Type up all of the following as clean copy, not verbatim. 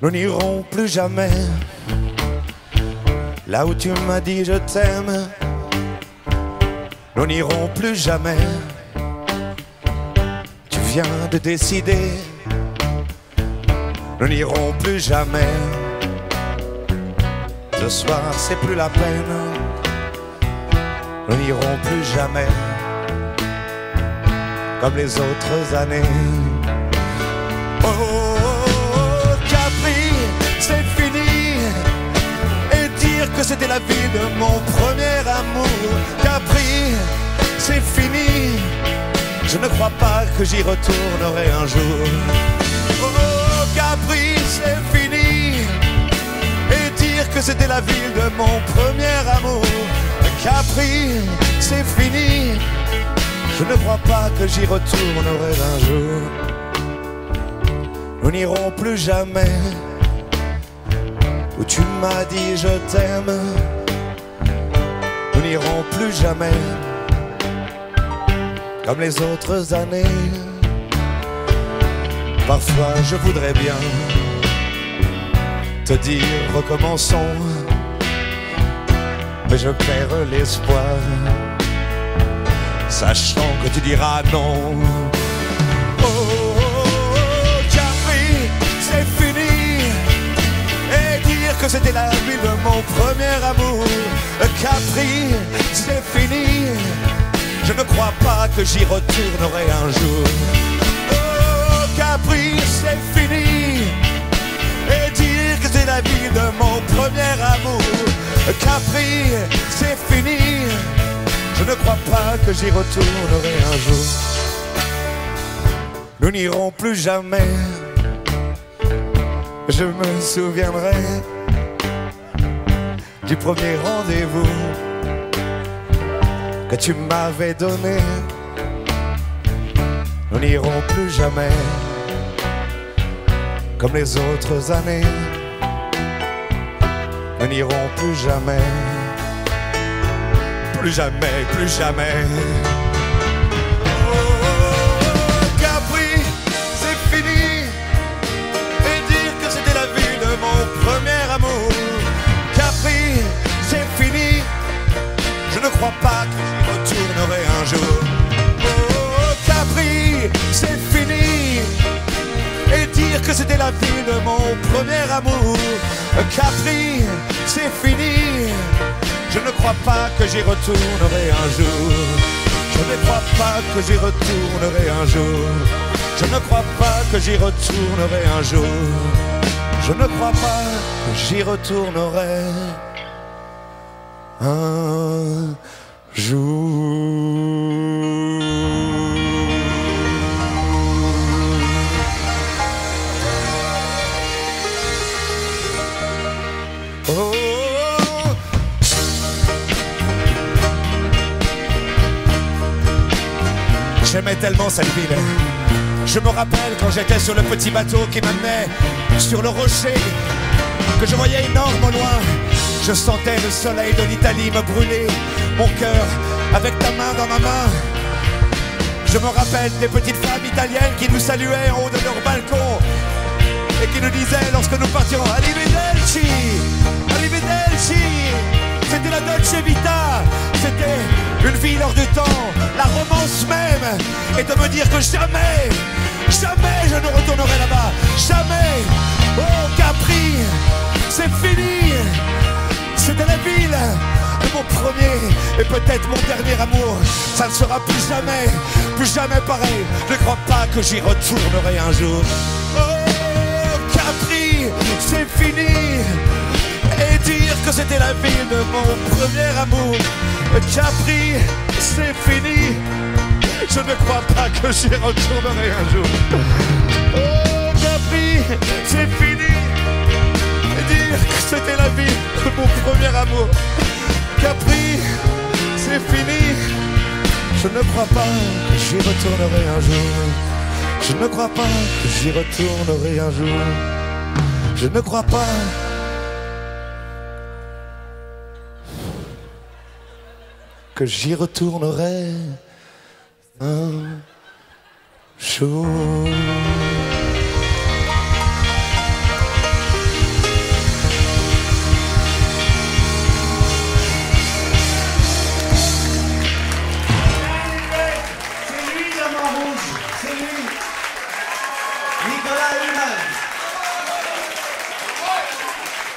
Nous n'irons plus jamais là où tu m'as dit je t'aime. Nous n'irons plus jamais. Tu viens de décider. Nous n'irons plus jamais. Ce soir c'est plus la peine. Nous n'irons plus jamais comme les autres années. Oh, Capri, c'est fini. Et dire que c'était la vie de mon premier amour. Capri, c'est fini. Je ne crois pas que j'y retournerai un jour. Oh, Capri, c'est fini. Et dire que c'était la ville de mon premier amour. Capri, c'est fini. Je ne crois pas que j'y retournerai un jour. Nous n'irons plus jamais où tu m'as dit je t'aime. Nous n'irons plus jamais comme les autres années. Parfois je voudrais bien te dire recommençons, mais je perds l'espoir, sachant que tu diras non. Oh, Capri, c'est fini. Et dire que c'était la ville de mon premier amour. Capri, c'est fini. Je ne crois pas que j'y retournerai un jour. Oh, Capri, c'est fini. Et dire que c'est la ville de mon premier amour. Capri, c'est fini. Je ne crois pas que j'y retournerai un jour. Nous n'irons plus jamais. Je me souviendrai du premier rendez-vous que tu m'avais donné. Nous n'irons plus jamais comme les autres années. Nous n'irons plus jamais. Plus jamais, plus jamais. Oh, Capri, c'est fini. Et dire que c'était la vie de mon premier amour. Capri, c'est fini. Je ne crois pas que j'y retournerai un jour. Oh, Capri, c'est fini. Et dire que c'était la vie de mon premier amour. Capri, c'est fini. Je ne crois pas que j'y retournerai un jour. Je ne crois pas que j'y retournerai un jour. Je ne crois pas que j'y retournerai un jour. Je ne crois pas que j'y retournerai un jour. Oh. J'aimais tellement cette ville. Je me rappelle quand j'étais sur le petit bateau qui m'amenait sur le rocher, que je voyais énorme au loin. Je sentais le soleil de l'Italie me brûler mon cœur avec ta main dans ma main. Je me rappelle des petites femmes italiennes qui nous saluaient en haut de leur balcon et qui nous disaient lorsque nous partions Arrivederci, Arrivederci. C'était la Dolce Vita, c'était une vie hors du temps, la romance même, et de me dire que jamais, jamais je ne retournerai là-bas, jamais. Oh Capri, c'est fini, c'était la ville de mon premier et peut-être mon dernier amour. Ça ne sera plus jamais pareil. Je ne crois pas que j'y retournerai un jour. Oh Capri, c'est fini. Et dire que c'était la ville de mon premier amour. Capri, c'est fini. Je ne crois pas que j'y retournerai un jour. Oh Capri, c'est fini. Et dire que c'était la ville de mon premier amour. Capri, c'est fini. Je ne crois pas que j'y retournerai un jour. Je ne crois pas que j'y retournerai un jour. Je ne crois pas que j'y retournerai un jour.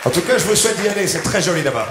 En tout cas, je vous souhaite d'y aller, c'est très joli là-bas.